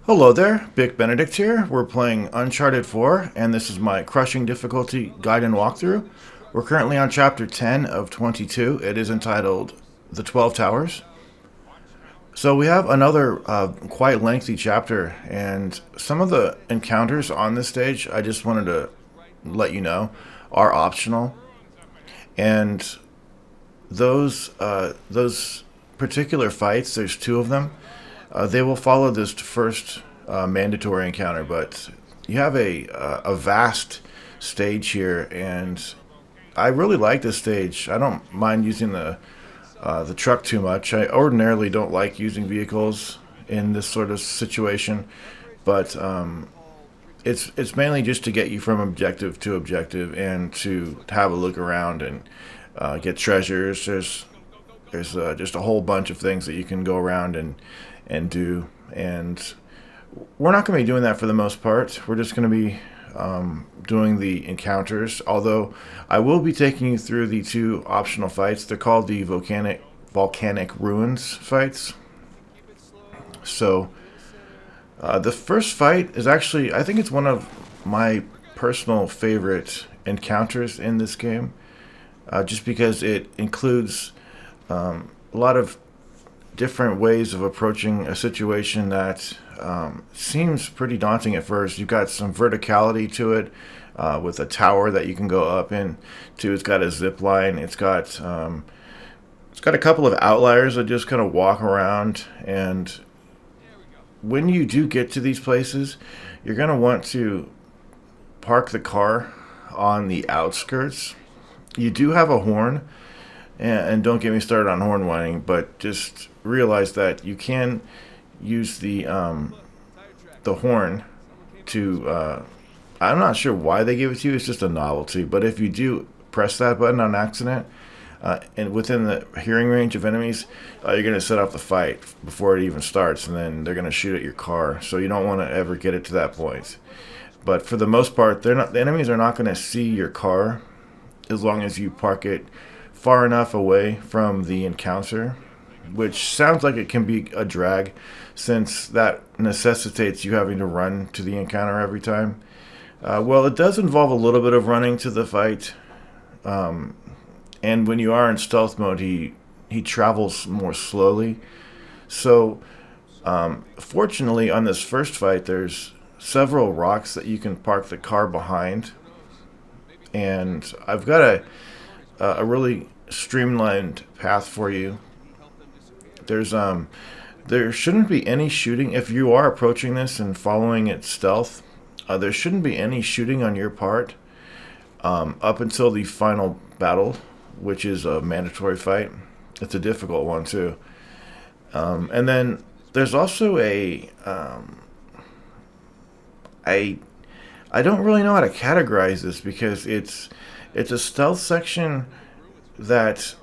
Hello there, Big Benedict here. We're playing Uncharted 4, and this is my crushing difficulty guide and walkthrough. We're currently on chapter 10 of 22. It is entitled The 12 Towers. So we have another quite lengthy chapter, and some of the encounters on this stage, I just wanted to let you know, are optional. And those particular fights, there's two of them. They will follow this first mandatory encounter, but you have a vast stage here, and I really like this stage. I don't mind using the truck too much. I ordinarily don't like using vehicles in this sort of situation, but it's mainly just to get you from objective to objective and to have a look around and get treasures. There's just a whole bunch of things that you can go around and do, and we're not going to be doing that for the most part. We're just going to be doing the encounters. Although I will be taking you through the two optional fights. They're called the volcanic ruins fights. So the first fight is actually, I think it's one of my personal favorite encounters in this game, just because it includes a lot of different ways of approaching a situation that seems pretty daunting at first. You've got some verticality to it, with a tower that you can go up in. To it's got a zip line. It's got a couple of outliers that just kind of walk around. And when you do get to these places, you're gonna want to park the car on the outskirts. You do have a horn, and don't get me started on horn whining, but just realize that you can use the horn to. I'm not sure why they give it to you. It's just a novelty. But if you do press that button on accident, and within the hearing range of enemies, you're going to set off the fight before it even starts, and then they're going to shoot at your car. So you don't want to ever get it to that point. But for the most part, they're not. The enemies are not going to see your car as long as you park it far enough away from the encounter, which sounds like it can be a drag since that necessitates you having to run to the encounter every time. Well, it does involve a little bit of running to the fight, and when you are in stealth mode, he travels more slowly. So, fortunately, on this first fight, there's several rocks that you can park the car behind, and I've got a really streamlined path for you. There's there shouldn't be any shooting if you are approaching this and following it stealth. There shouldn't be any shooting on your part up until the final battle, which is a mandatory fight. It's a difficult one too. And then there's also I I don't really know how to categorize this because it's a stealth section that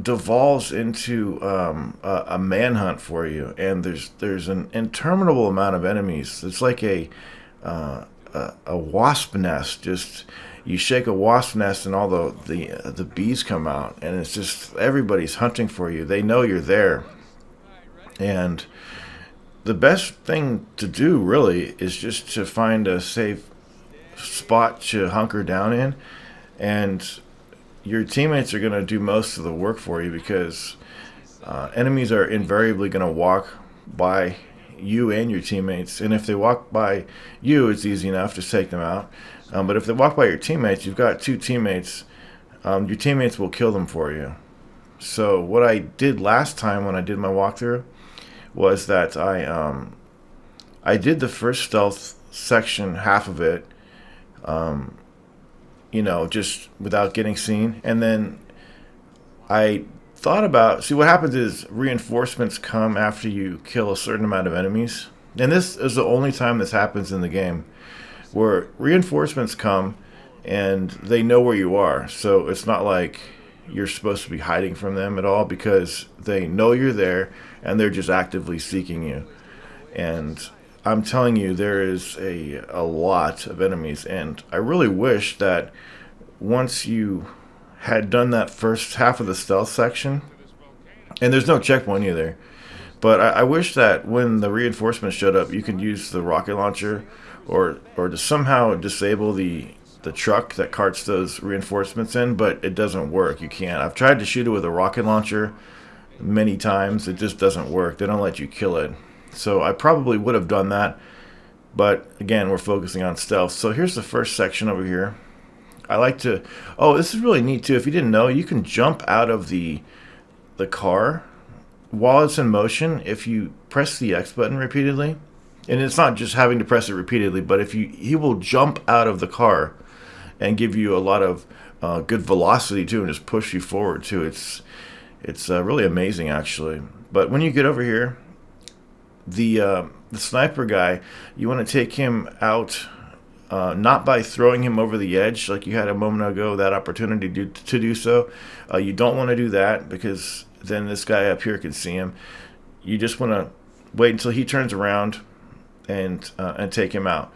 devolves into a manhunt for you, and there's an interminable amount of enemies. It's like a wasp nest. Just you shake a wasp nest, and all the bees come out, and it's just everybody's hunting for you. They know you're there, and the best thing to do really is just to find a safe spot to hunker down in, and your teammates are going to do most of the work for you because enemies are invariably going to walk by you and your teammates. And if they walk by you, it's easy enough to take them out. But if they walk by your teammates, you've got two teammates. Your teammates will kill them for you. So what I did last time when I did my walkthrough was that I did the first stealth section, half of it, just without getting seen. And then I thought about, see what happens is reinforcements come after you kill a certain amount of enemies. And this is the only time this happens in the game, where reinforcements come and they know where you are. So it's not like you're supposed to be hiding from them at all because they know you're there and they're just actively seeking you. And I'm telling you, there is a lot of enemies, and I really wish that once you had done that first half of the stealth section, and there's no checkpoint either, But I wish that when the reinforcements showed up, you could use the rocket launcher, or to somehow disable the truck that carts those reinforcements in. But it doesn't work. You can't. I've tried to shoot it with a rocket launcher many times. It just doesn't work. They don't let you kill it. So I probably would have done that. But again, we're focusing on stealth. So here's the first section over here. I like to. Oh, this is really neat too. If you didn't know, you can jump out of the car while it's in motion if you press the X button repeatedly. And it's not just having to press it repeatedly, but if he will jump out of the car and give you a lot of good velocity too, and just push you forward too. It's really amazing actually. But when you get over here, the sniper guy, you want to take him out. Not by throwing him over the edge like you had a moment ago, that opportunity to do so. You don't want to do that because then this guy up here can see him. You just want to wait until he turns around and take him out.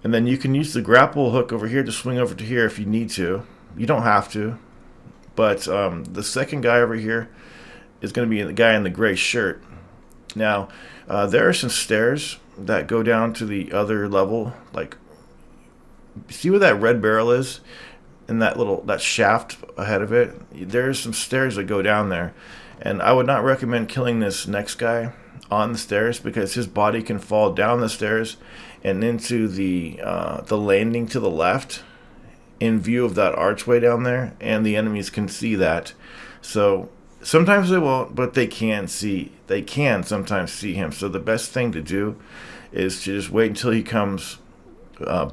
And then you can use the grapple hook over here to swing over to here if you need to. You don't have to. But the second guy over here is going to be the guy in the gray shirt. Now, there are some stairs that go down to the other level, like, see where that red barrel is, and that shaft ahead of it. There's some stairs that go down there, and I would not recommend killing this next guy on the stairs because his body can fall down the stairs and into the landing to the left in view of that archway down there, and the enemies can see that. So sometimes they won't, but they can sometimes see him. So the best thing to do is to just wait until he comes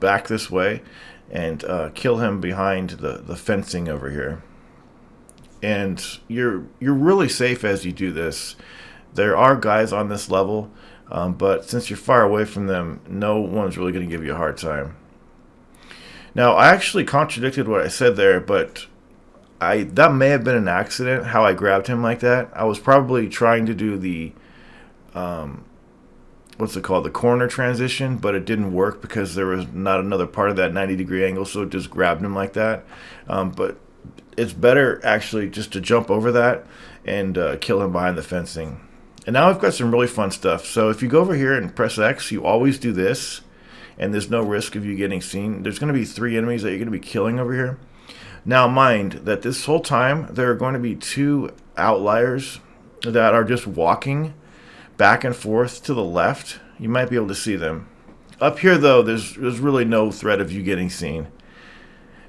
back this way and kill him behind the fencing over here. And you're really safe as you do this. There are guys on this level, but since you're far away from them, no one's really going to give you a hard time. Now, I actually contradicted what I said there, but that may have been an accident, how I grabbed him like that. I was probably trying to do the what's it called, the corner transition, but it didn't work because there was not another part of that 90-degree angle, so it just grabbed him like that. But it's better actually just to jump over that and kill him behind the fencing. And now I've got some really fun stuff. So if you go over here and press X, you always do this, and there's no risk of you getting seen. There's going to be 3 enemies that you're going to be killing over here. Now mind that this whole time there are going to be 2 outliers that are just walking back and forth to the left. You might be able to see them. Up here though, there's really no threat of you getting seen.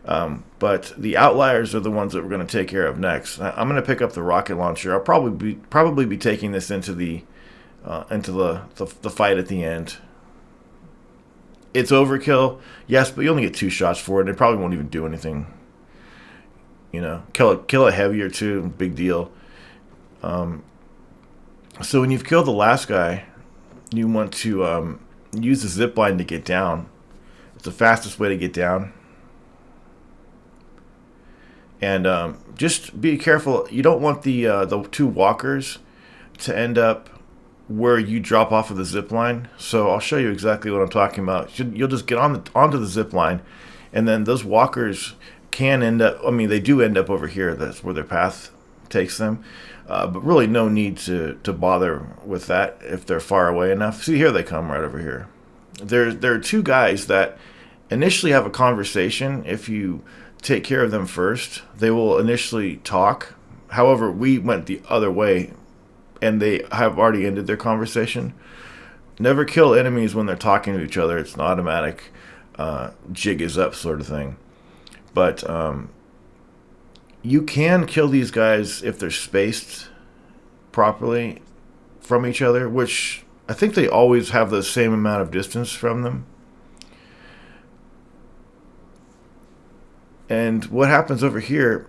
But the outliers are the ones that we're going to take care of next. I'm going to pick up the rocket launcher. I'll probably be taking this into the fight at the end. It's overkill, yes, but you only get 2 shots for it, and it probably won't even do anything. You know, kill a heavy or 2, big deal. So when you've killed the last guy, you want to use the zip line to get down. It's the fastest way to get down. And just be careful. You don't want the 2 walkers to end up where you drop off of the zip line. So I'll show you exactly what I'm talking about. You'll just get onto the zip line, and then those walkers can end up. I mean, they do end up over here. That's where their path takes them. But really, no need to bother with that if they're far away enough. See, here they come right over here. There are 2 guys that initially have a conversation. If you take care of them first, they will initially talk. However, we went the other way, and they have already ended their conversation. Never kill enemies when they're talking to each other. It's an automatic jig is up sort of thing. But you can kill these guys if they're spaced properly from each other, which I think they always have the same amount of distance from them. And what happens over here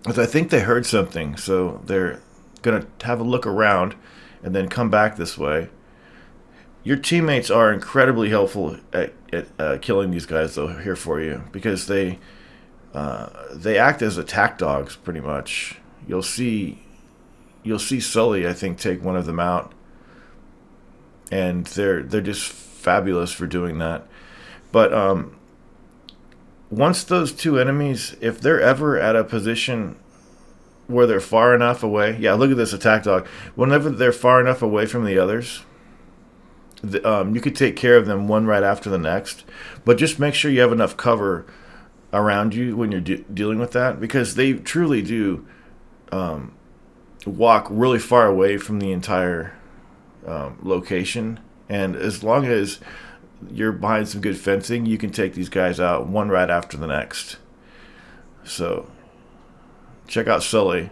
is I think they heard something, so they're going to have a look around and then come back this way. Your teammates are incredibly helpful at killing these guys, though, here for you, because they act as attack dogs pretty much. You'll see Sully, I think, take one of them out, and they're just fabulous for doing that. But once those 2 enemies, if they're ever at a position where they're far enough away. Yeah, look at this attack dog. Whenever they're far enough away from the others, you could take care of them one right after the next. But just make sure you have enough cover around you when you're dealing with that, because they truly do walk really far away from the entire location. And as long as you're behind some good fencing, you can take these guys out one right after the next. So check out Sully.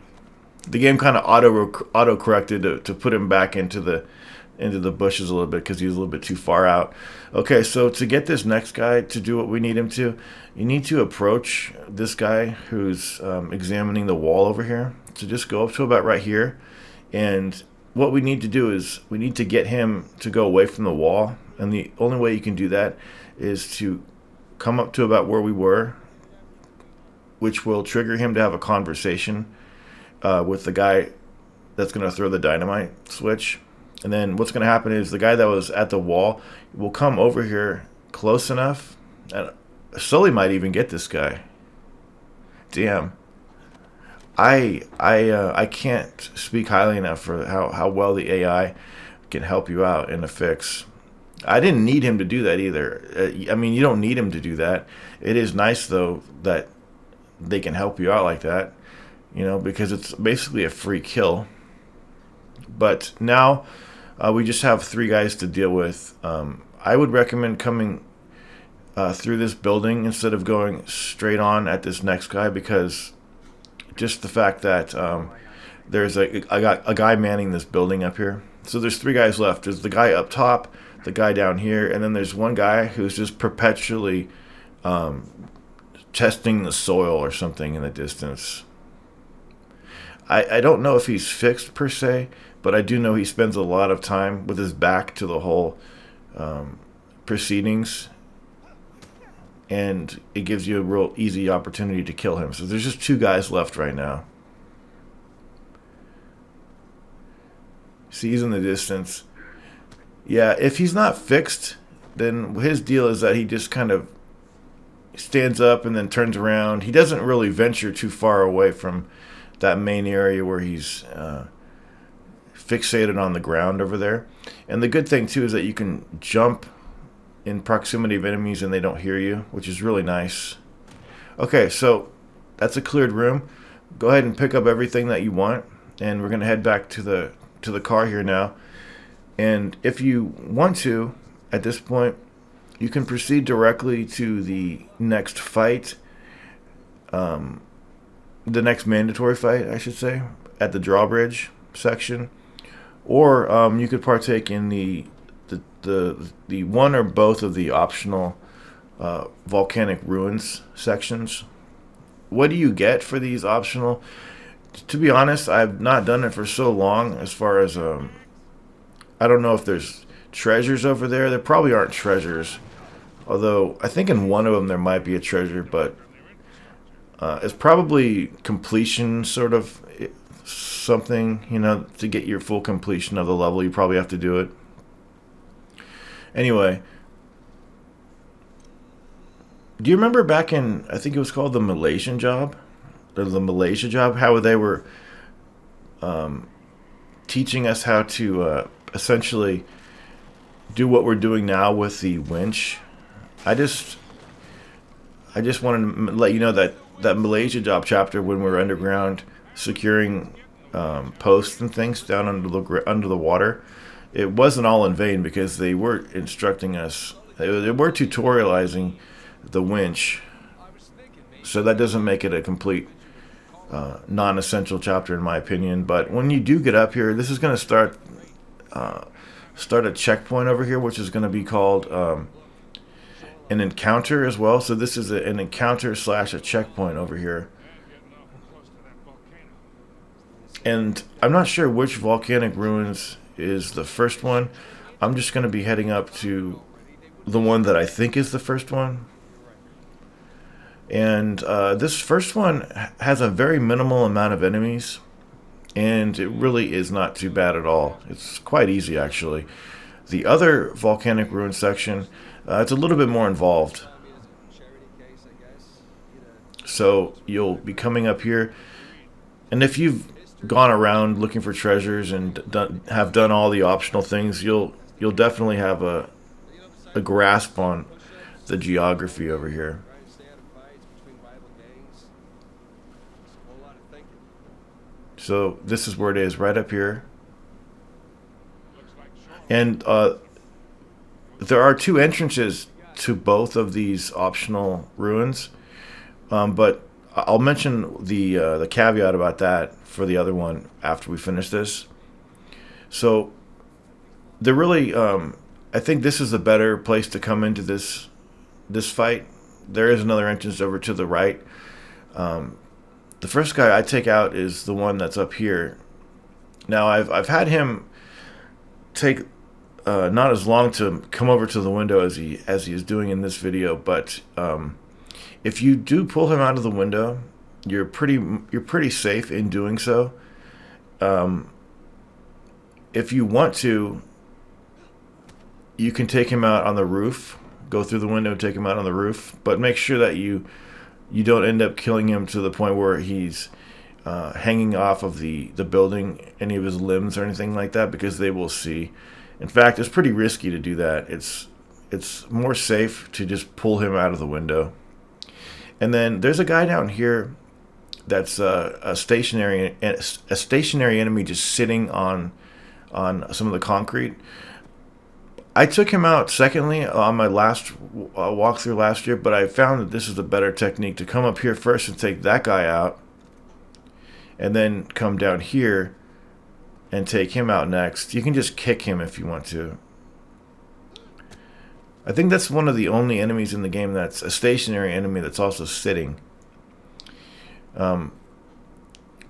The game kind of auto corrected to put him back into the bushes a little bit because he was a little bit too far out. Okay, so to get this next guy to do what we need him to, you need to approach this guy who's examining the wall over here. So just go up to about right here, and what we need to do is we need to get him to go away from the wall, and the only way you can do that is to come up to about where we were, which will trigger him to have a conversation with the guy that's going to throw the dynamite switch. And then what's going to happen is the guy that was at the wall will come over here close enough, and Sully might even get this guy. Damn. I can't speak highly enough for how well the AI can help you out in a fix. I didn't need him to do that either. I mean, you don't need him to do that. It is nice, though, that they can help you out like that, because it's basically a free kill. But now we just have 3 guys to deal with. I would recommend coming through this building instead of going straight on at this next guy, because just the fact that there's a guy manning this building up here. So there's 3 guys left. There's the guy up top, the guy down here, and then there's one guy who's just perpetually testing the soil or something in the distance. I don't know if he's fixed per se, but I do know he spends a lot of time with his back to the whole proceedings, and it gives you a real easy opportunity to kill him. So there's just 2 guys left right now. See, he's in the distance. Yeah, if he's not fixed, then his deal is that he just kind of stands up and then turns around. He doesn't really venture too far away from that main area where he's fixated on the ground over there. And the good thing, too, is that you can jump in proximity of enemies and they don't hear you, which is really nice. Okay, so that's a cleared room. Go ahead and pick up everything that you want, and we're going to head back to the car here now. And if you want to, at this point, you can proceed directly to the next fight, the next mandatory fight, I should say, at the drawbridge section, or you could partake in the one or both of the optional volcanic ruins sections. What do you get for these optional? To be honest, I've not done it for so long. As far as I don't know if there's treasures over there. There probably aren't treasures, although I think in one of them there might be a treasure, but it's probably completion sort of something, to get your full completion of the level. You probably have to do it. Anyway, do you remember back in, I think it was called the Malaysian job, or the Malaysia job, how they were teaching us how to essentially do what we're doing now with the winch? I just wanted to let you know that Malaysia job chapter, when we were underground securing posts and things down under the water, it wasn't all in vain, because they were instructing us. They were tutorializing the winch. So that doesn't make it a complete non-essential chapter, in my opinion. But when you do get up here, this is going to start a checkpoint over here, which is going to be called an encounter as well. So this is an encounter / a checkpoint over here. And I'm not sure which volcanic ruins is the first one. I'm just going to be heading up to the one that I think is the first one. And this first one has a very minimal amount of enemies, and it really is not too bad at all. It's quite easy, actually. The other volcanic ruin section, it's a little bit more involved. So you'll be coming up here. And if you've gone around looking for treasures and have done all the optional things, you'll definitely have a grasp on the geography over here. So this is where it is, right up here. And there are two entrances to both of these optional ruins, but I'll mention the caveat about that for the other one after we finish this. So they're really, I think this is a better place to come into this fight. There is another entrance over to the right. The first guy I take out is the one that's up here. Now I've had him take not as long to come over to the window as he is doing in this video, but if you do pull him out of the window, you're pretty safe in doing so. If you want to, you can take him out on the roof, go through the window, take him out on the roof, but make sure that you don't end up killing him to the point where he's hanging off of the building, any of his limbs or anything like that, because they will see. In fact, it's pretty risky to do that. It's more safe to just pull him out of the window. And then there's a guy down here that's a stationary enemy just sitting on some of the concrete. I took him out secondly on my last walkthrough last year, but I found that this is a better technique to come up here first and take that guy out, and then come down here and take him out next. You can just kick him if you want to. I think that's one of the only enemies in the game that's a stationary enemy that's also sitting.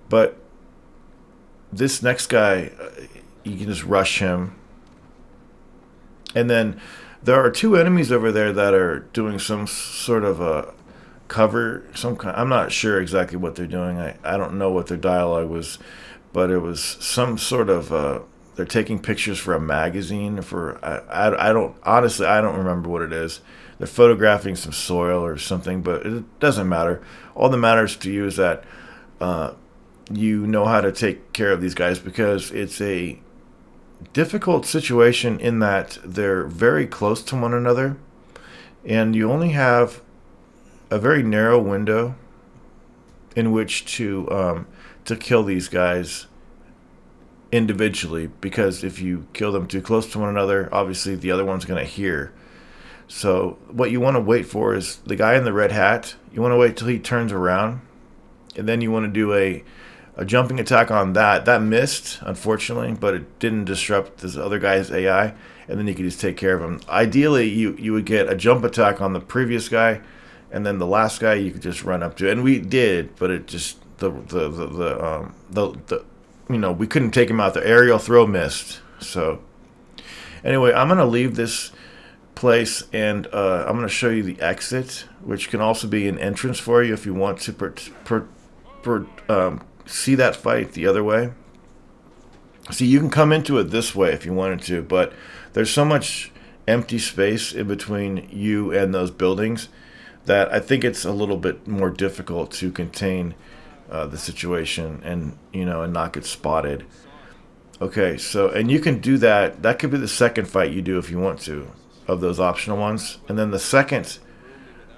But this next guy, you can just rush him. And then there are two enemies over there that are doing some sort of a cover, some kind. I'm not sure exactly what they're doing. I don't know what their dialogue was, but it was some sort of they're taking pictures for a magazine for I don't honestly I don't remember what it is. They're photographing some soil or something, but it doesn't matter. All that matters to you is that you know how to take care of these guys, because it's a difficult situation in that they're very close to one another, and you only have a very narrow window in which to kill these guys individually, because if you kill them too close to one another, obviously the other one's going to hear. So what you want to wait for is the guy in the red hat. You want to wait till he turns around, and then you want to do a jumping attack on that. That missed, unfortunately, but it didn't disrupt this other guy's AI, and then you could just take care of him. Ideally, you would get a jump attack on the previous guy, and then the last guy you could just run up to. And we did, but it just the we couldn't take him out. The aerial throw missed. So anyway, I'm gonna leave this place, and I'm gonna show you the exit, which can also be an entrance for you if you want to see that fight the other way. See, you can come into it this way if you wanted to, but there's so much empty space in between you and those buildings that I think it's a little bit more difficult to contain the situation and not get spotted. Okay, so and you can do that. That could be the second fight you do if you want to, of those optional ones. And then the second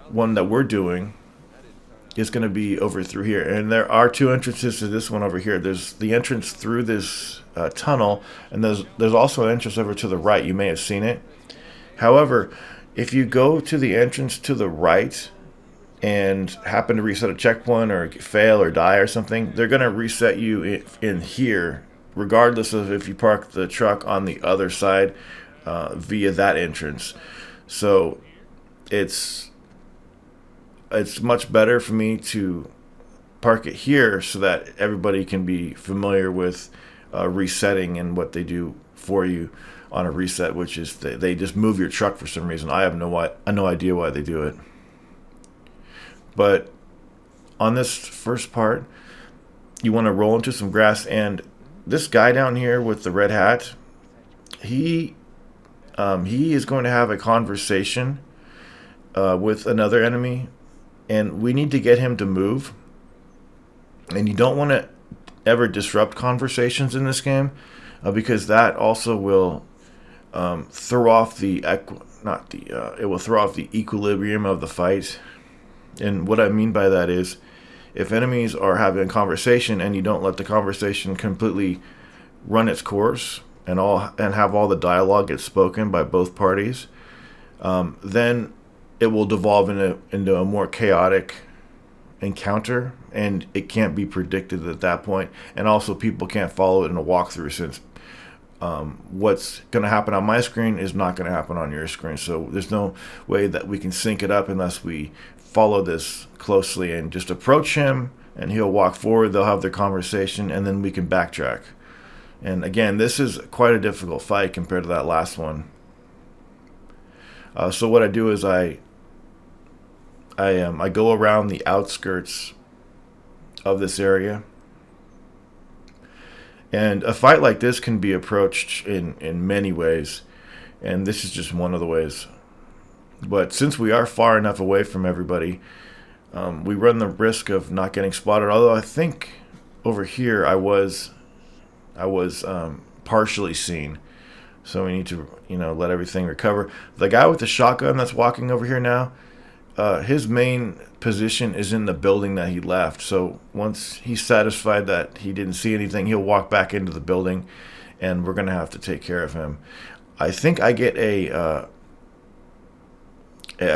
one that we're doing is going to be over through here. And there are two entrances to this one over here. There's the entrance through this tunnel, and there's also an entrance over to the right. You may have seen it. However, if you go to the entrance to the right and happen to reset a checkpoint or fail or die or something, they're going to reset you in here, regardless of if you park the truck on the other side via that entrance. So it's much better for me to park it here so that everybody can be familiar with resetting and what they do for you on a reset, which is they just move your truck for some reason. I have no idea why they do it. But on this first part, you want to roll into some grass, and this guy down here with the red hat, he is going to have a conversation with another enemy, and we need to get him to move. And you don't want to ever disrupt conversations in this game, because that also will throw off the it will throw off the equilibrium of the fight. And what I mean by that is, if enemies are having a conversation and you don't let the conversation completely run its course and have all the dialogue get spoken by both parties, then it will devolve into a more chaotic encounter, and it can't be predicted at that point. And also, people can't follow it in a walkthrough, since what's going to happen on my screen is not going to happen on your screen. So there's no way that we can sync it up unless we follow this closely and just approach him, and he'll walk forward, they'll have their conversation, and then we can backtrack. And again, this is quite a difficult fight compared to that last one. So what I do is I go around the outskirts of this area. And a fight like this can be approached in many ways, and this is just one of the ways. But since we are far enough away from everybody, we run the risk of not getting spotted. Although I think over here I was partially seen, so we need to let everything recover. The guy with the shotgun that's walking over here now, his main position is in the building that he left. So once he's satisfied that he didn't see anything, he'll walk back into the building, and we're gonna have to take care of him. I think I get a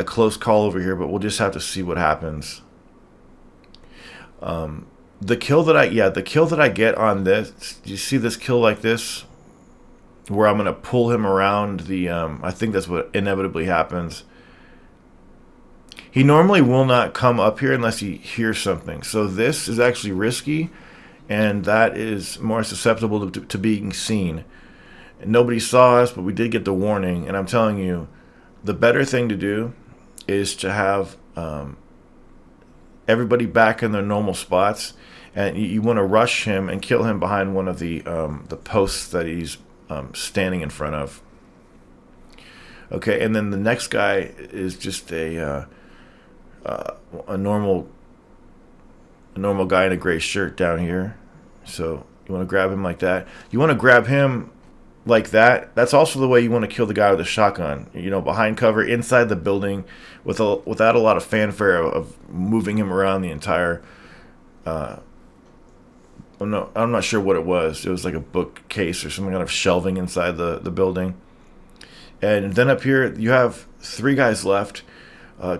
close call over here, but we'll just have to see what happens. The kill that I get on this, do you see this kill like this, where I'm gonna pull him around the I think that's what inevitably happens. He normally will not come up here unless he hears something. So this is actually risky, and that is more susceptible to being seen. And nobody saw us, but we did get the warning. And I'm telling you, the better thing to do is to have everybody back in their normal spots, and you want to rush him and kill him behind one of the posts that he's standing in front of. Okay, and then the next guy is just a normal guy in a gray shirt down here. So you want to grab him like that. You want to grab him like that. That's also the way you want to kill the guy with the shotgun. Behind cover, inside the building, without a lot of fanfare of moving him around the entire. I'm not sure what it was. It was like a bookcase or some kind of shelving inside the building. And then up here, you have 3 guys left.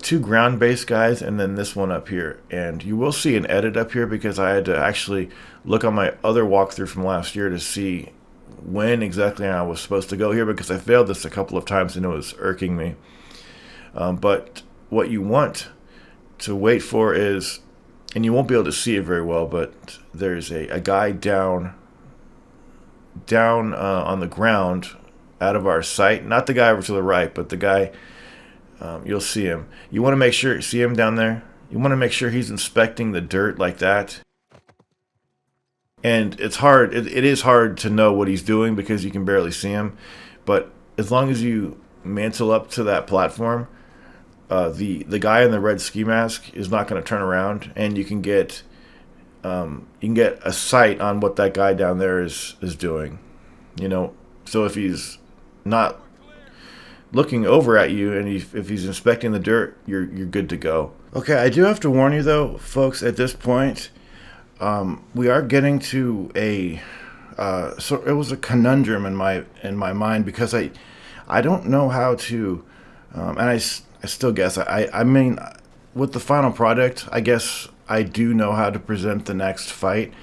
2 ground-based guys, and then this one up here. And you will see an edit up here, because I had to actually look on my other walkthrough from last year to see when exactly I was supposed to go here, because I failed this a couple of times and it was irking me. But what you want to wait for is, and you won't be able to see it very well, but there's a guy down on the ground out of our sight. Not the guy over to the right, but the guy. You'll see him. You want to make sure, see him down there? You want to make sure he's inspecting the dirt like that. And it's hard. It is hard to know what he's doing because you can barely see him. But as long as you mantle up to that platform, the guy in the red ski mask is not going to turn around, and you can get a sight on what that guy down there is doing. So if he's not looking over at you, and if he's inspecting the dirt, you're good to go. Okay, I do have to warn you though, folks, at this point, we are getting to so it was a conundrum in my mind, because I don't know how to, and I still guess, I mean, with the final product, I guess I do know how to present the next fight,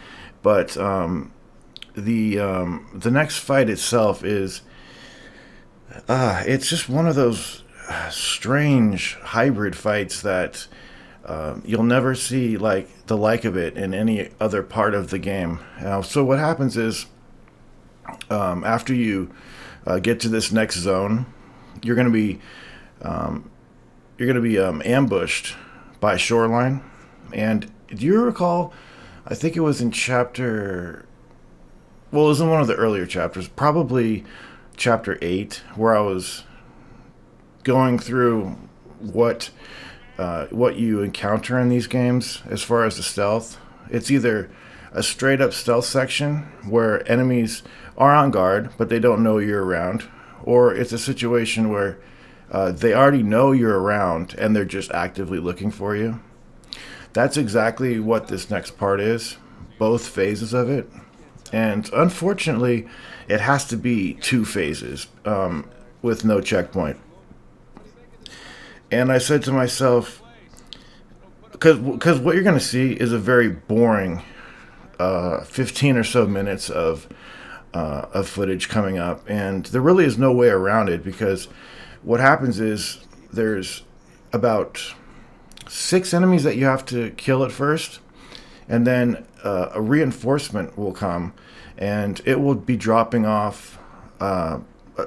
but the next fight itself is, it's just one of those strange hybrid fights that you'll never see the like of it in any other part of the game. So what happens is, after you get to this next zone, you're going to be ambushed by a shoreline. And do you recall? I think it was in chapter. Well, it was in one of the earlier chapters, probably chapter 8, where I was going through what you encounter in these games as far as the stealth. It's either a straight up stealth section where enemies are on guard, but they don't know you're around, or it's a situation where they already know you're around and they're just actively looking for you. That's exactly what this next part is, both phases of it. And unfortunately, it has to be two phases with no checkpoint. And I said to myself, because what you're going to see is a very boring 15 or so minutes of footage coming up, and there really is no way around it, because what happens is there's about 6 enemies that you have to kill at first, and then a reinforcement will come, and it will be dropping off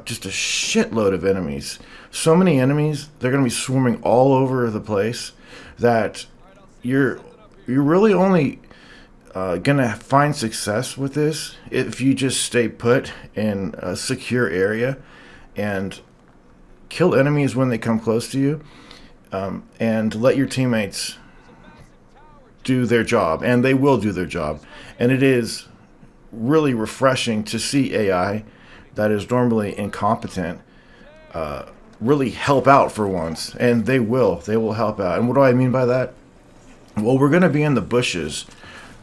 just a shitload of enemies. So many enemies, they're going to be swarming all over the place that you're really only gonna find success with this if you just stay put in a secure area and kill enemies when they come close to you, and let your teammates do their job, and they will do their job. And it is really refreshing to see AI that is normally incompetent really help out for once, and they will help out. And what do I mean by that? Well, we're going to be in the bushes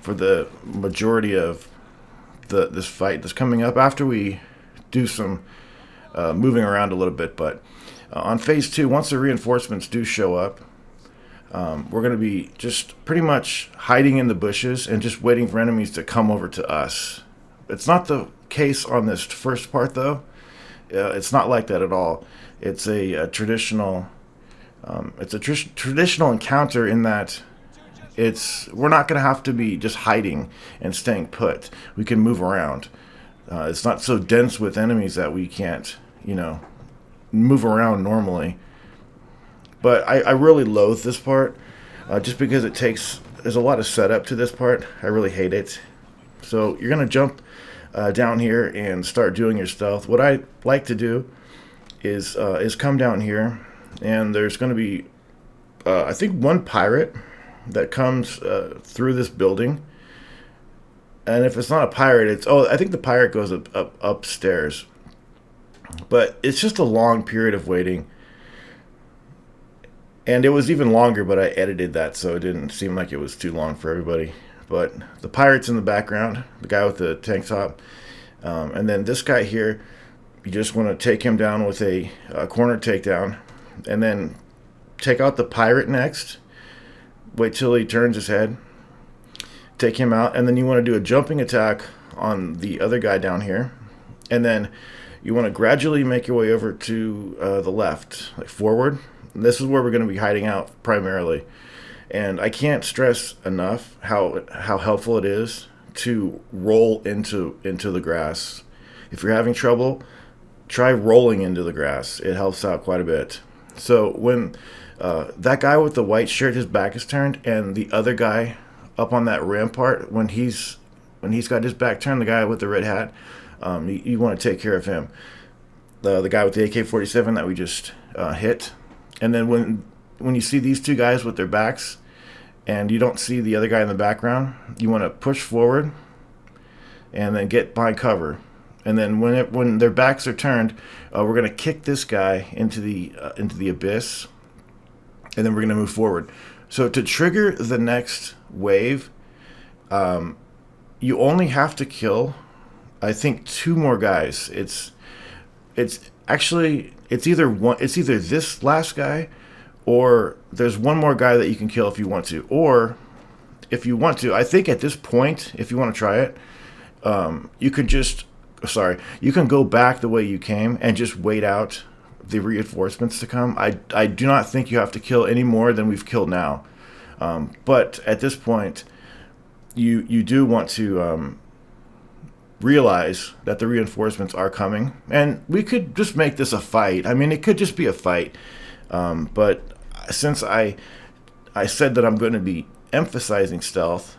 for the majority of this fight that's coming up after we do some moving around a little bit. But on phase 2, once the reinforcements do show up, we're going to be just pretty much hiding in the bushes and just waiting for enemies to come over to us. It's not the case on this first part, though. It's not like that at all. It's a traditional traditional encounter in that we're not going to have to be just hiding and staying put. We can move around. It's not so dense with enemies that we can't, move around normally. But I really loathe this part, just because there's a lot of setup to this part. I really hate it. So you're going to jump down here and start doing your stealth. What I like to do is come down here, and there's going to be, I think, one pirate that comes through this building. And if it's not a pirate, I think the pirate goes upstairs. But it's just a long period of waiting. And it was even longer, but I edited that so it didn't seem like it was too long for everybody. But the pirate's in the background, the guy with the tank top. And then this guy here, you just want to take him down with a corner takedown. And then take out the pirate next. Wait till he turns his head. Take him out. And then you want to do a jumping attack on the other guy down here. And then you want to gradually make your way over to the left, like forward. And this is where we're going to be hiding out primarily. And I can't stress enough how helpful it is to roll into the grass. If you're having trouble, try rolling into the grass. It helps out quite a bit. So when that guy with the white shirt, his back is turned, and the other guy up on that rampart, when he's got his back turned, the guy with the red hat, you want to take care of him. The guy with the AK-47 that we just hit. And then when you see these two guys with their backs and you don't see the other guy in the background, you want to push forward and then get behind cover. And then when their backs are turned, we're going to kick this guy into the abyss, and then we're going to move forward. So to trigger the next wave, you only have to kill, I think, 2 more guys. It's either this last guy, or there's one more guy that you can kill if you want to. Or if you want to, I think at this point, if you want to try it, you can go back the way you came and just wait out the reinforcements to come. I do not think you have to kill any more than we've killed now. But at this point, you do want to realize that the reinforcements are coming, and we could just make this a fight. I mean, it could just be a fight, but since I said that I'm going to be emphasizing stealth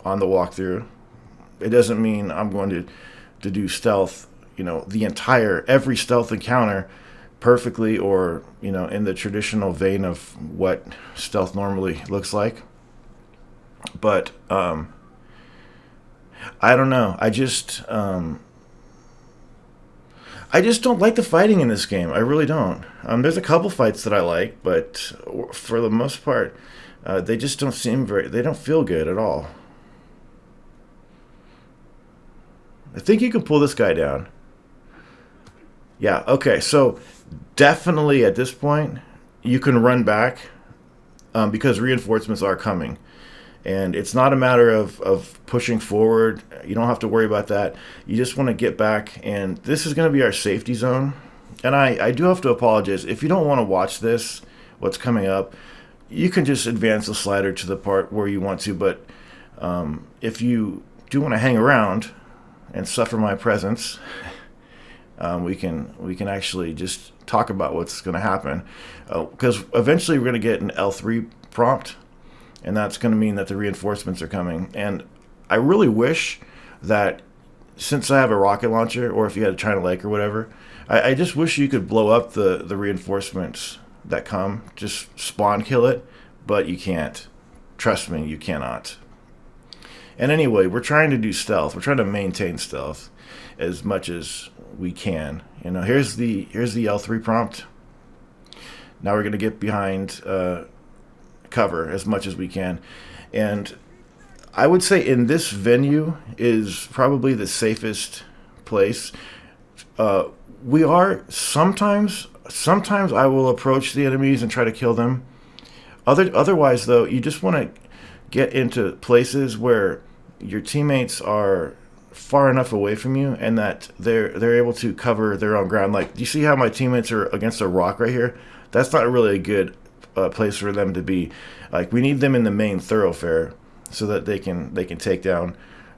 on the walkthrough, it doesn't mean I'm going to do stealth, every stealth encounter perfectly, or in the traditional vein of what stealth normally looks like. But I don't know. I just don't like the fighting in this game. I really don't. There's a couple fights that I like, but for the most part, they just don't seem very. They don't feel good at all. I think you can pull this guy down. Yeah. Okay. So definitely at this point, you can run back because reinforcements are coming. And it's not a matter of pushing forward. You don't have to worry about that. You just want to get back. And this is going to be our safety zone. And I do have to apologize. If you don't want to watch this, what's coming up, you can just advance the slider to the part where you want to. But if you do want to hang around and suffer my presence, we can actually just talk about what's going to happen. Because eventually we're going to get an L3 prompt, and that's going to mean that the reinforcements are coming. And I really wish that, since I have a rocket launcher, or if you had a China Lake or whatever, I just wish you could blow up the reinforcements that come. Just spawn kill it, but you can't. Trust me, you cannot. And anyway, we're trying to do stealth. We're trying to maintain stealth as much as we can. You know, here's the L3 prompt. Now we're going to get behind cover as much as we can. And I would say in this venue is probably the safest place. We are sometimes I will approach the enemies and try to kill them. Otherwise, though, you just want to get into places where your teammates are far enough away from you and that they're able to cover their own ground. Like, do you see how my teammates are against a rock right here? That's not really a good place for them to be. Like, we need them in the main thoroughfare so that they can take down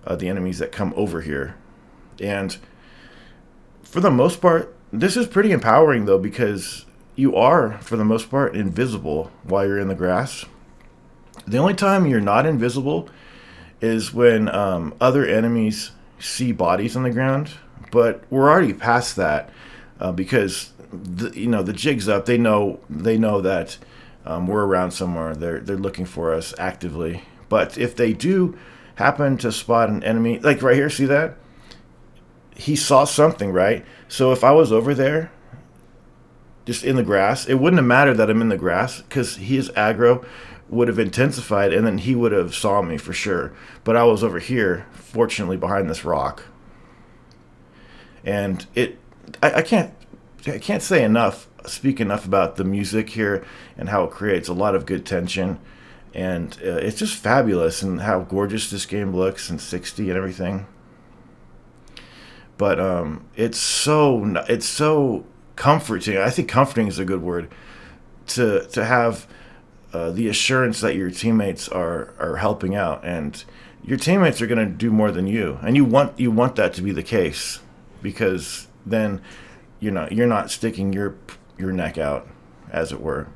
the enemies that come over here. And for the most part, this is pretty empowering, though, because you are, for the most part, invisible while you're in the grass. The only time you're not invisible is when other enemies see bodies on the ground. But we're already past that because the jig's up. They know that we're around somewhere. They're looking for us actively. But if they do happen to spot an enemy, like right here, see that? He saw something, right? So if I was over there, just in the grass, it wouldn't have mattered that I'm in the grass because his aggro would have intensified and then he would have saw me for sure. But I was over here, fortunately, behind this rock. And I can't speak enough about the music here and how it creates a lot of good tension. And it's just fabulous, and how gorgeous this game looks, and 60 and everything. But it's so comforting. I think comforting is a good word, to have the assurance that your teammates are helping out, and your teammates are going to do more than you, and you want that to be the case, because then you're not sticking your neck out, as it were.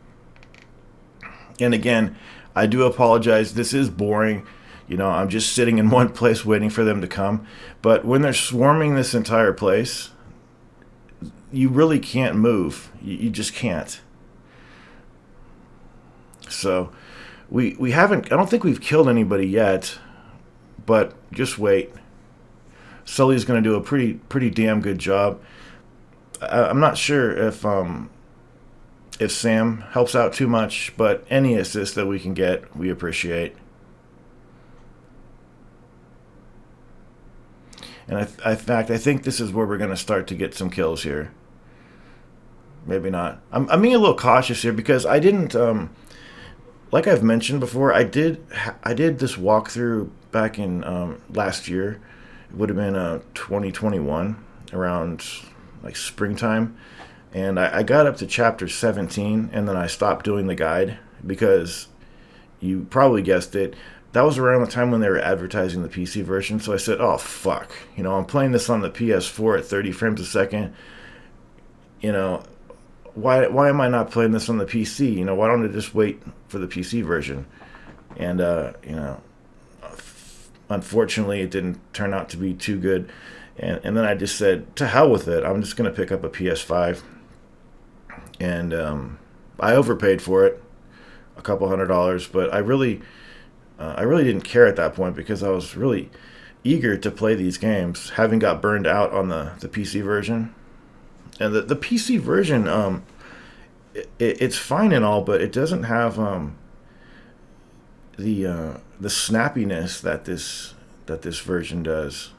And again, I do apologize. This is boring. I'm just sitting in one place waiting for them to come. But when they're swarming this entire place, you really can't move. You just can't. So we haven't, I don't think we've killed anybody yet, but just wait. Sully's going to do a pretty damn good job. I'm not sure if Sam helps out too much, but any assist that we can get, we appreciate. And in fact, I think this is where we're going to start to get some kills here. Maybe not. I'm being a little cautious here because I didn't, like I've mentioned before, I did this walkthrough back in last year. It would have been 2021, around like springtime. And I got up to chapter 17, and then I stopped doing the guide because, you probably guessed it, that was around the time when they were advertising the PC version. So I said, oh, fuck. I'm playing this on the PS4 at 30 frames a second. Why am I not playing this on the PC? Why don't I just wait for the PC version? And, unfortunately, it didn't turn out to be too good. And then I just said, to hell with it. I'm just going to pick up a PS5. And I overpaid for it, $200, but I really didn't care at that point because I was really eager to play these games, having got burned out on the PC version. And the PC version, it's fine and all, but it doesn't have the snappiness that this version does.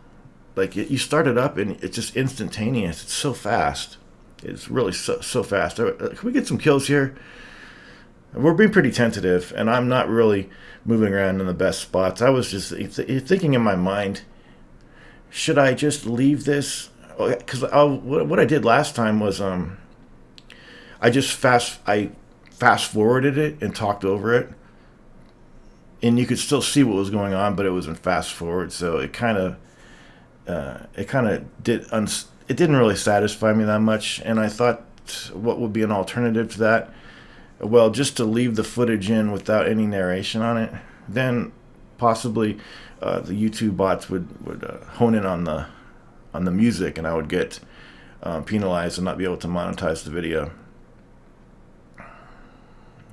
Like you start it up and it's just instantaneous. It's so fast. It's really so fast. Can we get some kills here? We're being pretty tentative, and I'm not really moving around in the best spots. I was just thinking in my mind, should I just leave this? Because what I did last time was I fast forwarded it and talked over it, and you could still see what was going on, but it was in fast forward, so it kind of it didn't really satisfy me that much, and I thought, what would be an alternative to that? Well, just to leave the footage in without any narration on it. Then possibly the YouTube bots would hone in on the music, and I would get penalized and not be able to monetize the video.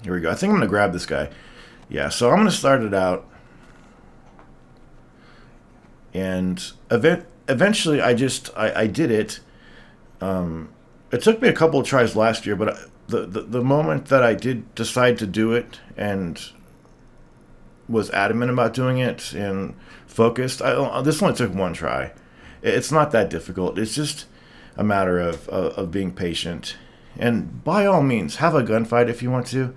Here we go. I think I'm going to grab this guy. Yeah, so I'm going to start it out. And eventually I did it. It took me a couple of tries last year, but the moment that I did decide to do it and was adamant about doing it and focused, this only took one try. It's not that difficult. It's just a matter of being patient. And by all means, have a gunfight if you want to.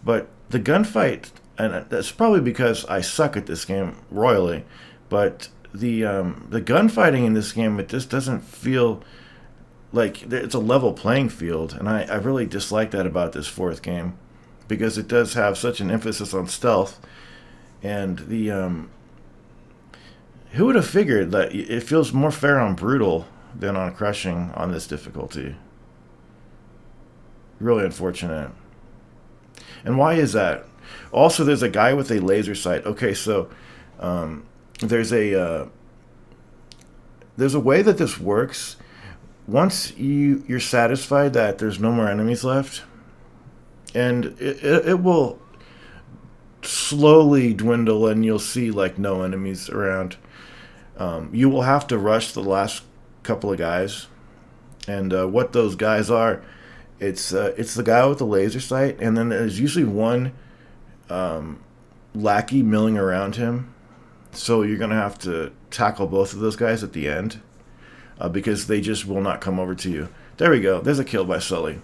But the gunfight, and that's probably because I suck at this game royally, but the gunfighting in this game, it just doesn't feel like it's a level playing field, and I really dislike that about this fourth game, because it does have such an emphasis on stealth, and who would have figured that it feels more fair on brutal than on crushing on this difficulty? Really unfortunate. And why is that? Also, there's a guy with a laser sight. Okay, so there's a way that this works. Once you're satisfied that there's no more enemies left, and it will slowly dwindle, and you'll see like no enemies around. You will have to rush the last couple of guys, and what those guys are, it's the guy with the laser sight, and then there's usually one lackey milling around him. So you're gonna have to tackle both of those guys at the end, because they just will not come over to you. There we go. There's a kill by Sully.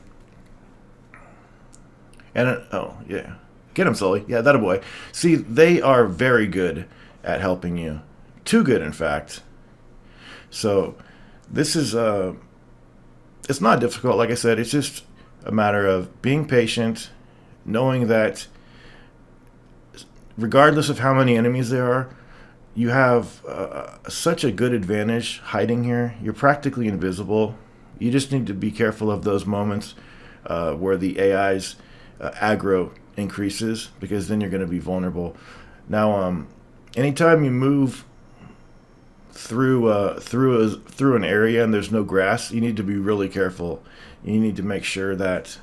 And oh yeah, get him, Sully. Yeah, that a boy. See, they are very good at helping you. Too good, in fact. So this is it's not difficult. Like I said, it's just a matter of being patient, knowing that regardless of how many enemies there are, you have such a good advantage hiding here. You're practically invisible. You just need to be careful of those moments where the AI's aggro increases, because then you're going to be vulnerable. Now, anytime you move through an area and there's no grass, you need to be really careful. You need to make sure that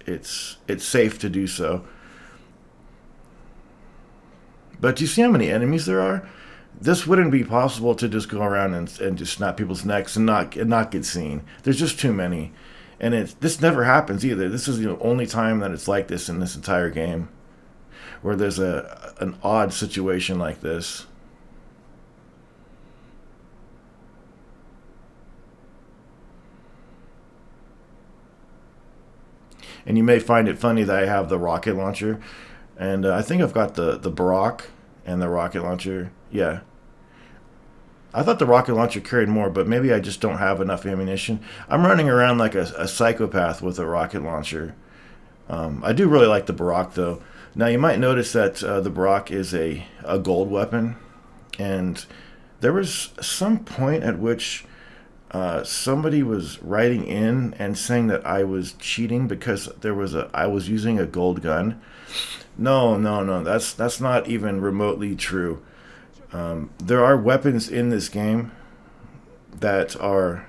it's safe to do so. But do you see how many enemies there are? This wouldn't be possible to just go around and just snap people's necks and not get seen. There's just too many. And this never happens either. This is the only time that it's like this in this entire game, where there's an odd situation like this. And you may find it funny that I have the rocket launcher. And I think I've got the Barak and the rocket launcher. Yeah. I thought the rocket launcher carried more, but maybe I just don't have enough ammunition. I'm running around like a psychopath with a rocket launcher. I do really like the Barak, though. Now, you might notice that the Barak is a gold weapon. And there was some point at which somebody was writing in and saying that I was cheating because I was using a gold gun. No, that's not even remotely true. There are weapons in this game that are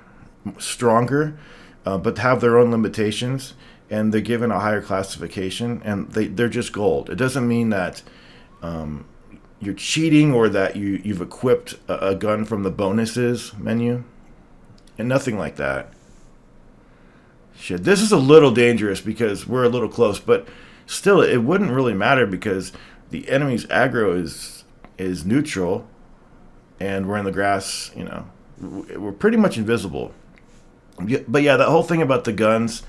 stronger, but have their own limitations, and they're given a higher classification, and they're just gold. It doesn't mean that you're cheating or that you've equipped a gun from the bonuses menu, and nothing like that. Shit, this is a little dangerous because we're a little close, but still, it wouldn't really matter because the enemy's aggro is neutral, and we're in the grass. You know, we're pretty much invisible. But yeah, that whole thing about the guns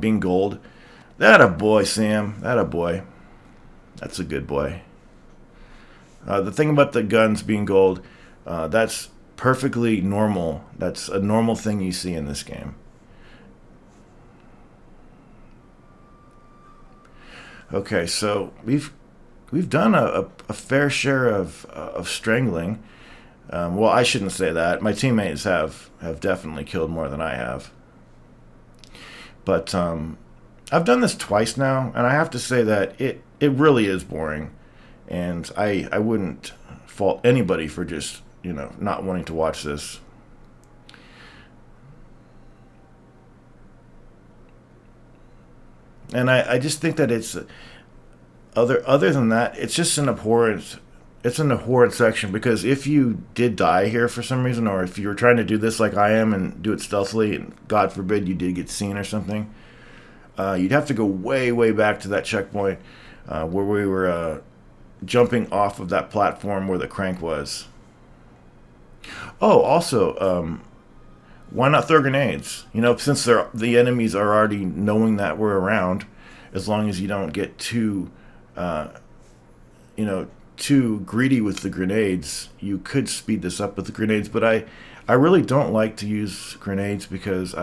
being gold, that a boy, Sam. That a boy. That's a good boy. The thing about the guns being gold, that's perfectly normal. That's a normal thing you see in this game. Okay, so we've done a fair share of strangling. Well, I shouldn't say that. My teammates have definitely killed more than I have. But I've done this twice now, and I have to say that it really is boring. And I wouldn't fault anybody for just, not wanting to watch this. And I just think that it's other than that, it's just an abhorrent section, because if you did die here for some reason, or if you were trying to do this like I am and do it stealthily, and God forbid you did get seen or something, you'd have to go way, way back to that checkpoint where we were jumping off of that platform where the crank was. Oh, also, why not throw grenades? Since the enemies are already knowing that we're around, as long as you don't get too greedy with the grenades, you could speed this up with the grenades. But I really don't like to use grenades because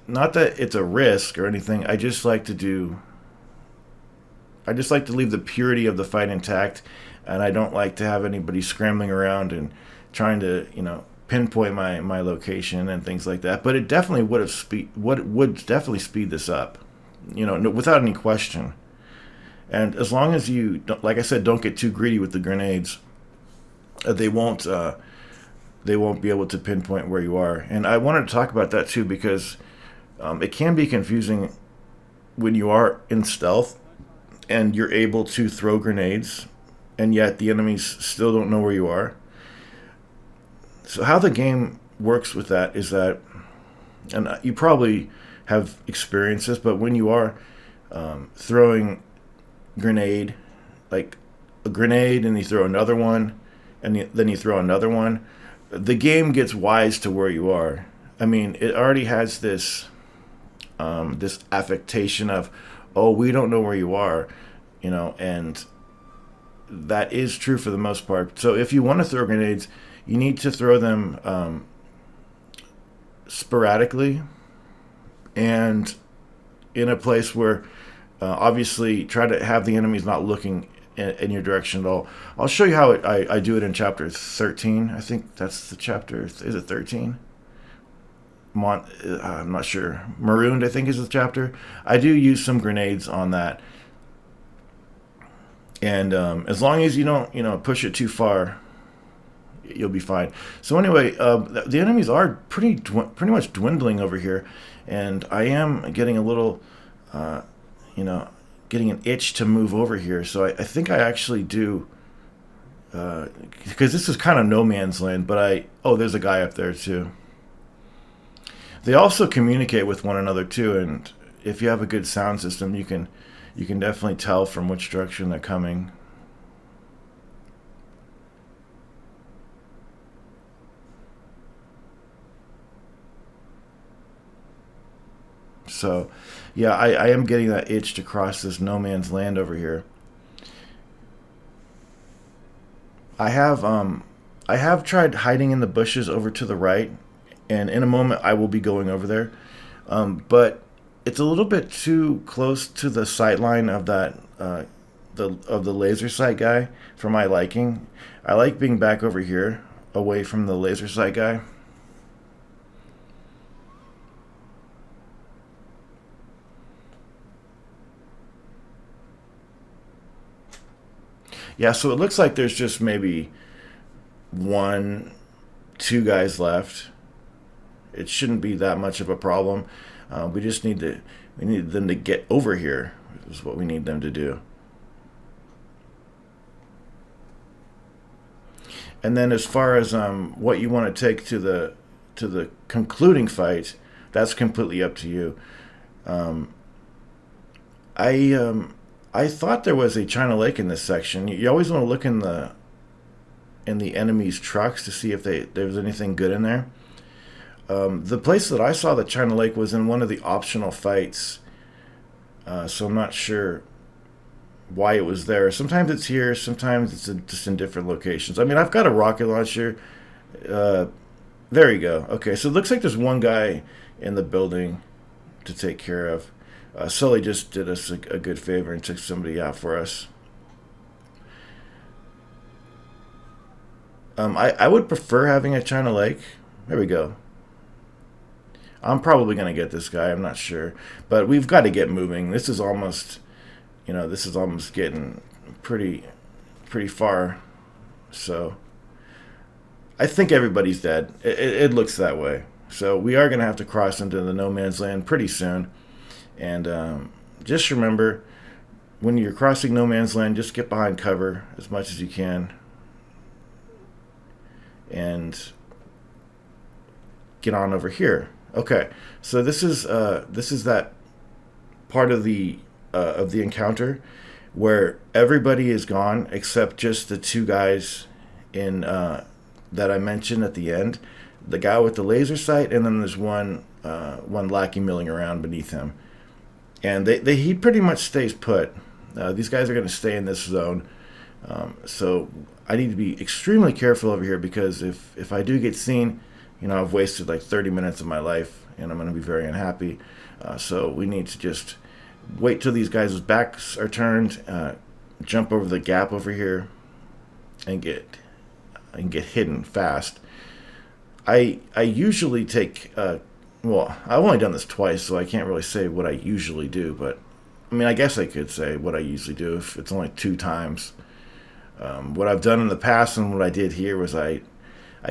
not that it's a risk or anything. I just like to leave the purity of the fight intact, and I don't like to have anybody scrambling around and trying to, pinpoint my location and things like that. But it definitely would definitely speed this up, without any question. And as long as you, like I said, don't get too greedy with the grenades, they won't be able to pinpoint where you are. And I wanted to talk about that too, because it can be confusing when you are in stealth and you're able to throw grenades, and yet the enemies still don't know where you are. So how the game works with that is that, and you probably have experienced this, but when you are throwing grenade, like a grenade, and you throw another one, and then you throw another one, the game gets wise to where you are. I mean, it already has this affectation of, oh, we don't know where you are, and that is true for the most part. So if you want to throw grenades, you need to throw them sporadically and in a place where obviously try to have the enemies not looking in your direction at all. I'll show you how I do it in chapter 13. I think that's the chapter. Is it 13? I'm not sure. Marooned, I think, is the chapter. I do use some grenades on that. And as long as you don't, push it too far, you'll be fine. So anyway, the enemies are pretty much dwindling over here, and I am getting a little, getting an itch to move over here. So I think I actually do, because this is kind of no man's land. But there's a guy up there too. They also communicate with one another too, and if you have a good sound system, you can definitely tell from which direction they're coming. So, yeah, I am getting that itch to cross this no man's land over here. I have tried hiding in the bushes over to the right, and in a moment I will be going over there. But it's a little bit too close to the sight line of that the laser sight guy for my liking. I like being back over here, away from the laser sight guy. Yeah, so it looks like there's just maybe two guys left. It shouldn't be that much of a problem. We just need them to get over here. Is what we need them to do. And then as far as what you want to take to the concluding fight, that's completely up to you. Um, I thought there was a China Lake in this section. You always want to look in the enemy's trucks to see if there was anything good in there. The place that I saw the China Lake was in one of the optional fights, so I'm not sure why it was there. Sometimes it's here, sometimes it's just in different locations. I mean, I've got a rocket launcher. Uh, there you go. Okay, so it looks like there's one guy in the building to take care of. Sully just did us a good favor and took somebody out for us. I would prefer having a China Lake. There we go. I'm probably going to get this guy. I'm not sure. But we've got to get moving. This is almost, this is almost getting pretty far. So I think everybody's dead. It looks that way. So we are going to have to cross into the no man's land pretty soon. And just remember, when you're crossing no man's land, just get behind cover as much as you can. And get on over here. Okay, so this is that part of the encounter where everybody is gone except just the two guys in that I mentioned at the end, the guy with the laser sight, and then there's one lackey milling around beneath him, and he pretty much stays put. These guys are going to stay in this zone, so I need to be extremely careful over here because if I do get seen, I've wasted like 30 minutes of my life, and I'm going to be very unhappy. So we need to just wait till these guys' backs are turned, jump over the gap over here, and get hidden fast. I usually take, well, I've only done this twice, so I can't really say what I usually do, but I mean, I guess I could say what I usually do if it's only 2 times. What I've done in the past and what I did here was I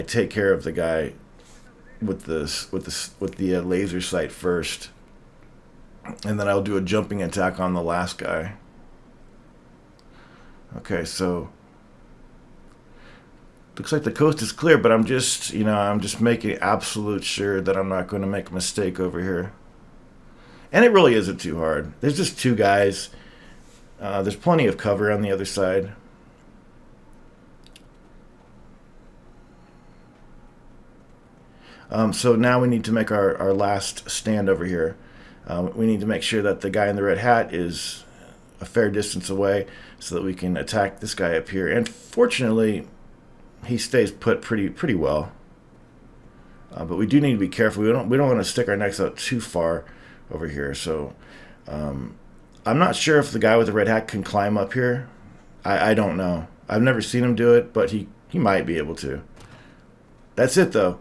take care of the guy with the laser sight first, and then I'll do a jumping attack on the last guy. Okay, so looks like the coast is clear, but I'm just making absolute sure that I'm not going to make a mistake over here. And it really isn't too hard. There's just 2 guys. There's plenty of cover on the other side. So now we need to make our last stand over here. We need to make sure that the guy in the red hat is a fair distance away so that we can attack this guy up here. And fortunately, he stays put pretty well. But we do need to be careful. We don't want to stick our necks out too far over here. So I'm not sure if the guy with the red hat can climb up here. I don't know. I've never seen him do it, but he might be able to. That's it, though.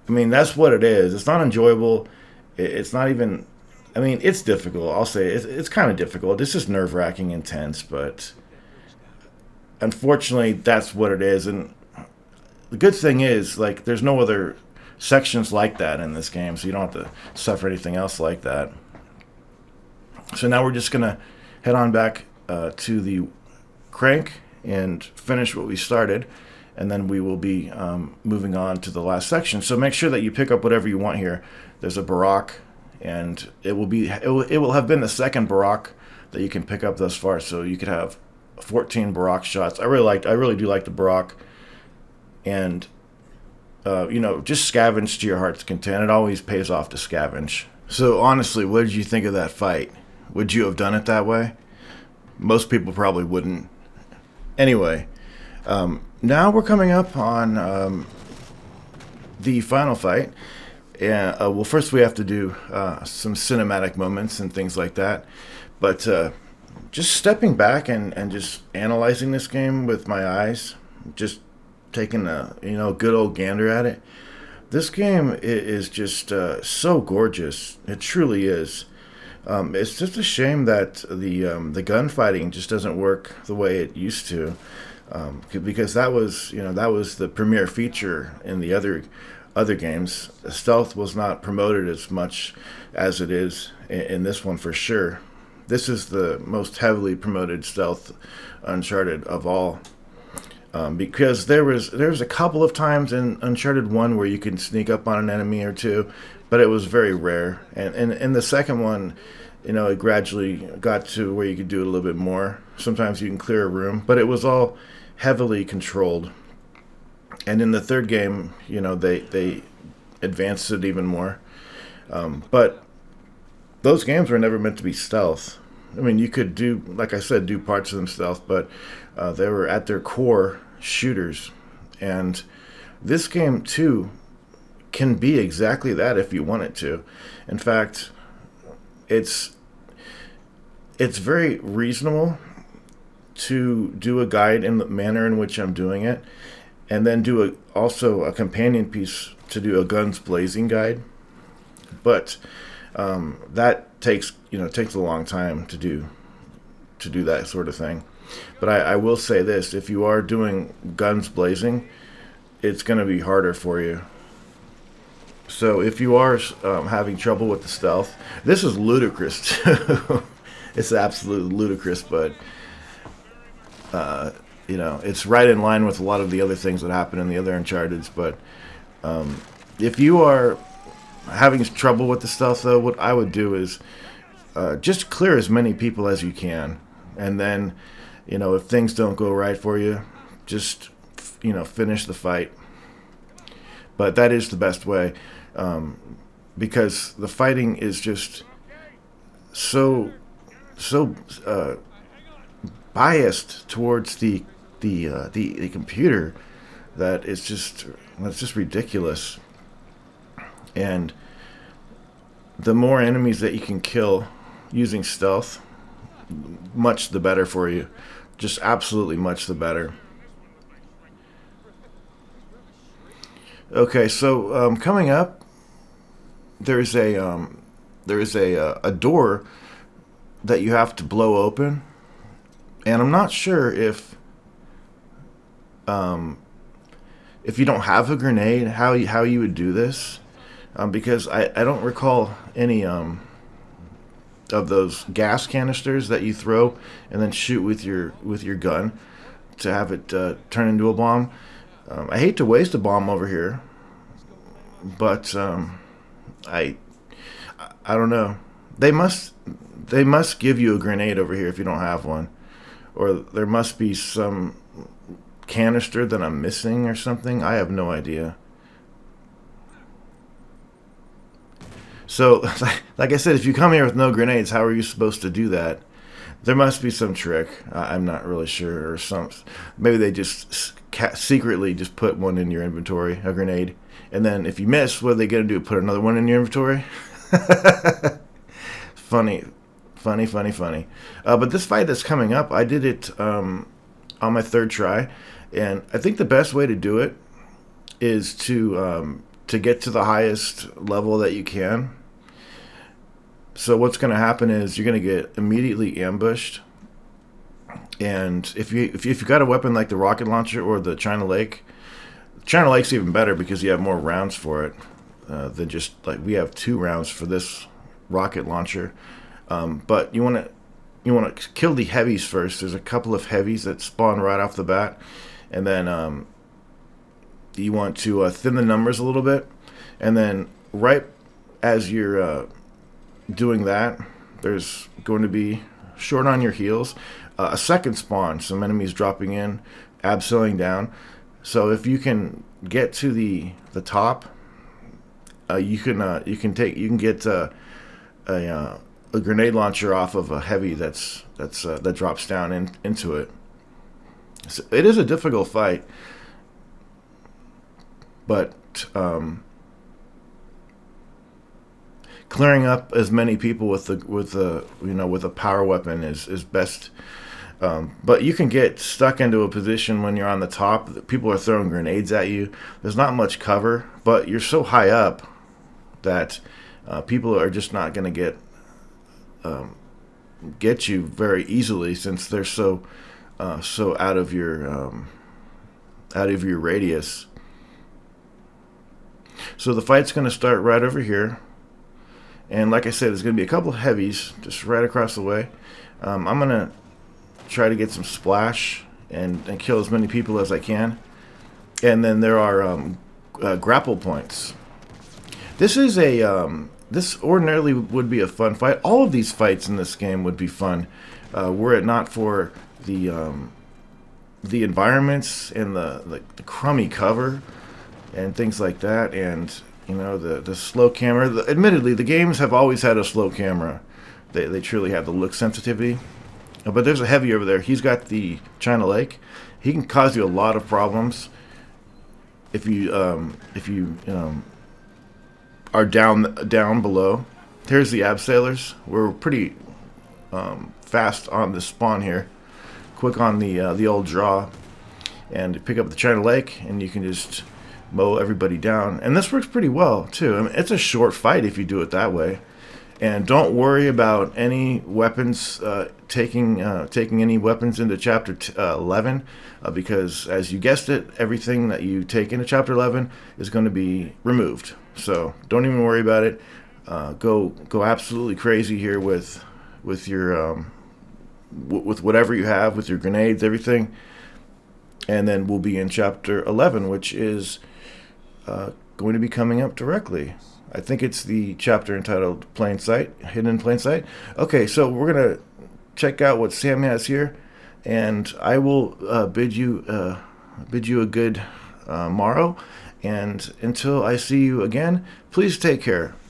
I mean, that's what it is. It's not enjoyable. It's not even... I mean, it's difficult. I'll say it's kind of difficult. It's just nerve-wracking, intense, but unfortunately, that's what it is. And the good thing is, like, there's no other sections like that in this game, so you don't have to suffer anything else like that. So now we're just going to head on back to the crank and finish what we started. And then we will be moving on to the last section. So make sure that you pick up whatever you want here. There's a Barak, and it will have been the second Barak that you can pick up thus far. So you could have 14 Barak shots. I really do like the Barak, and just scavenge to your heart's content. It always pays off to scavenge. So honestly, what did you think of that fight? Would you have done it that way? Most people probably wouldn't. Anyway. Now we're coming up on the final fight. And, well, first we have to do some cinematic moments and things like that. But just stepping back and just analyzing this game with my eyes, just taking a good old gander at it. This game is just so gorgeous. It truly is. It's just a shame that the gunfighting just doesn't work the way it used to. Because that was the premier feature in the other games. Stealth was not promoted as much as it is in this one for sure. This is the most heavily promoted stealth Uncharted of all. because there was a couple of times in Uncharted 1 where you can sneak up on an enemy or two, but it was very rare. And in the second one, it gradually got to where you could do it a little bit more. Sometimes you can clear a room, but it was all heavily controlled. And in the third game, they advanced it even more. But those games were never meant to be stealth. I mean, you could do, like I said, do parts of them stealth, but they were at their core shooters. And this game, too, can be exactly that if you want it to. In fact, it's very reasonable to do a guide in the manner in which I'm doing it, and then do also a companion piece to do a guns blazing guide. But that takes a long time to do that sort of thing. But I will say this: if you are doing guns blazing, it's going to be harder for you. So if you are having trouble with the stealth, this is ludicrous too. It's absolutely ludicrous, but it's right in line with a lot of the other things that happen in the other Uncharted's. But if you are having trouble with the stealth, though, what I would do is just clear as many people as you can, and then if things don't go right for you, just finish the fight. But that is the best way, because the fighting is just so biased towards the computer that it's just ridiculous. And the more enemies that you can kill using stealth, much the better for you. Just absolutely much the better. Okay, so coming up, there's a door that you have to blow open, and I'm not sure if you don't have a grenade, how you would do this, because I don't recall any of those gas canisters that you throw and then shoot with your gun to have it turn into a bomb. I hate to waste a bomb over here, but I don't know. They must give you a grenade over here if you don't have one, or there must be some canister that I'm missing or something. I have no idea. So, like I said, if you come here with no grenades, how are you supposed to do that? There must be some trick. I'm not really sure, or maybe they just secretly just put one in your inventory, a grenade, and then if you miss, what are they gonna do? Put another one in your inventory? Funny. But this fight that's coming up, I did it on my third try, and I think the best way to do it is to get to the highest level that you can. So what's going to happen is you're going to get immediately ambushed, and if you got a weapon like the rocket launcher or the China Lake's even better because you have more rounds for it than just like we have 2 rounds for this rocket launcher. But you want to kill the heavies first. There's a couple of heavies that spawn right off the bat, and then you want to thin the numbers a little bit, and then right as you're doing that, there's going to be, short on your heels, a second spawn, some enemies dropping in, abseiling down. So if you can get to the top, you can get a grenade launcher off of a heavy that drops down into it. So it is a difficult fight, but clearing up as many people with a power weapon is best. But you can get stuck into a position when you're on the top. People are throwing grenades at you. There's not much cover, but you're so high up that people are just not going to get you very easily, since they're so out of your radius. So the fight's going to start right over here. And like I said, there's going to be a couple of heavies just right across the way. I'm going to try to get some splash and kill as many people as I can. And then there are grapple points. This is this ordinarily would be a fun fight. All of these fights in this game would be fun, were it not for the environments and the crummy cover and things like that, and the slow camera. Admittedly, the games have always had a slow camera. They truly have the look sensitivity. But there's a heavy over there. He's got the China Lake. He can cause you a lot of problems if you are down below. Here's the abseilers. We're pretty fast on the spawn here. Quick on the old draw, and pick up the China Lake, and you can just mow everybody down. And this works pretty well too. I mean, it's a short fight if you do it that way. And don't worry about any weapons taking any weapons into Chapter 11, because, as you guessed it, everything that you take into Chapter 11 is going to be removed. So don't even worry about it. Go absolutely crazy here with your with whatever you have, with your grenades, everything. And then we'll be in Chapter 11, which is going to be coming up directly. I think it's the chapter entitled Plain Sight, Hidden in Plain Sight. Okay, so we're going to check out what Sam has here, and I will bid you a good morrow. And until I see you again, please take care.